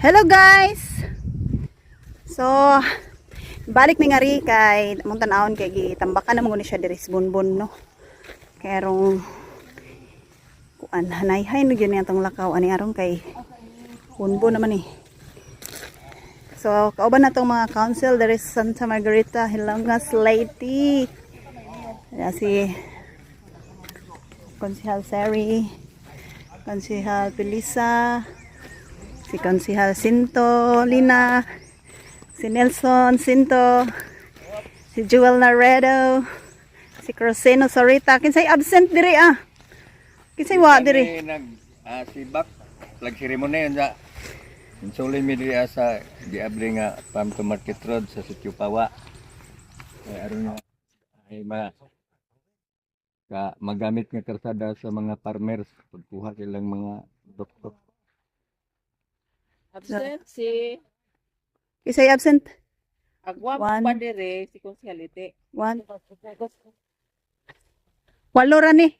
Hello guys! So, balik mi nga ri kay mong tanawon kay gitambakan na mo ni siya diri sa bunbon no. Kaya rong kuan hanay-hay no gyud atong lakaw ani aron kay bunbon naman eh. So, kauban na tong mga council diri sa Santa Margarita, Hilongas Leyte. Si Konsehal Seri, Konsehal Pilisa, si Konsehal Sinto Lina, si Nelson Sinto, si Joel Naredo, si Croseno Sorita. Kinsay absent diri ah. Kinsay wa diri. Si Bak flag ceremony yun sa insulin mi diri sa diabli nga Farm to Market Road sa Sitio Pawa. Ay aron ay magamit nga karsada sa mga farmers pagkuha silang mga doktor. Absent si Kinsay absent? Agwa One. pa dire si Konsehalite. 1 Walo ra ni.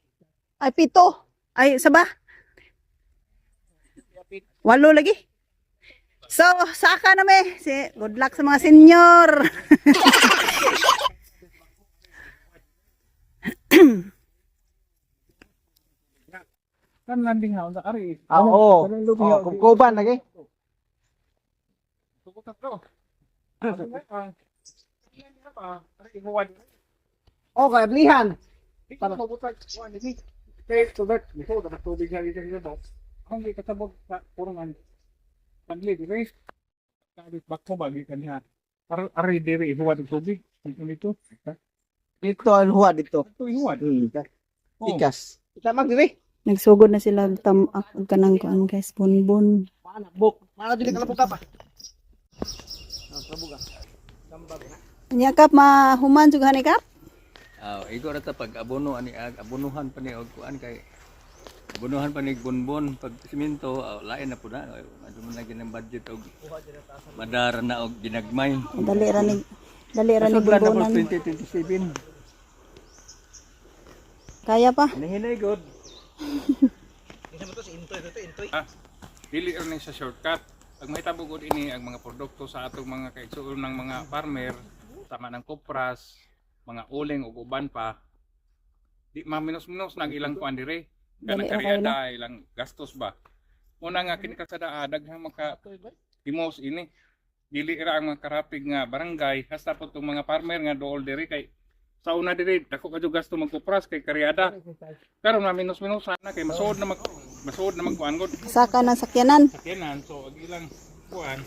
Ay pito. Ay saba. Walo lagi. So, saka na me. Good luck sa mga senior. Kan landing house ari. Oo. Kukuban lagi. Oh, kablihan. Para mabutag kuan ni. Kay tubat, before da tubig nga dito dito. Kung di katabog sa purungan. Pagli di guys. Kabit bakto bagi kaniya. Para ari diri huwad og tubig. Dito. Dito ang huwa dito. Ito huwad. Ikas. Kita magdiri. Nagsugod na sila kanang kuan guys, bunbun. Mana buk. Mana dili ka buka pa. Sabuga. Nya kap mahuman juga ni kap. Igo ra ta pag abono ani abonuhan pa ni og kuan kay abonuhan pa ni bunbon pag simento lain na pud na adto man lagi ng budget og madara na og ginagmay. Dali ra ni bunbunan. 2027. Kaya pa. Nahinay god. Dili rin sa shortcut. Pag mahitabo gud ini ang mga produkto sa atong mga kaigsuon ng mga farmer, tama ng kopras, mga uling ug uban pa, di maminus-minus nag ilang kuan dire. Dali, Kanang okay karyada ilang gastos ba. Una nga kini kasada daghang maka himos ini. Dili ra ang mga karapig nga barangay hasta po tong mga farmer nga dool dire kay sa una dire dako kadto gasto magkopras kay karyada. Pero maminus-minus sana kay masuod na magkuan gud. Saka ng sakyanan. Sakyanan so ag ilang kuan.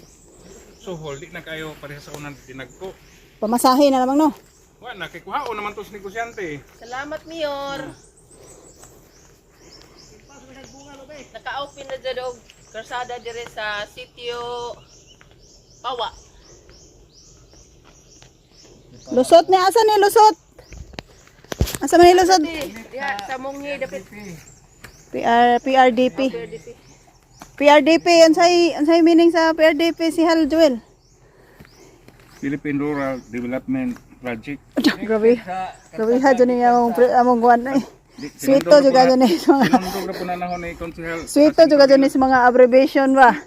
So di na kayo pareha sa unang tinagko. Pamasahe na lamang no. Wa na kay kuhao naman tos negosyante. Salamat Mayor. Naka-open na dyan og karsada dire sa Sitio Pawa. Lusot ni asa ni lusot. Asa man ni lusot? Diha sa Mungi dapit PRDP. PRDP. PRDP unsay meaning sa PRDP si Hal Joel? Philippine Rural Development Project. Grabe. Grabe ha dyan yung among guwan ay. Sweeto juga dyan eh. Sinundog na po na nahon ni Konsehal. Sweeto juga dyan sa mga abbreviation ba?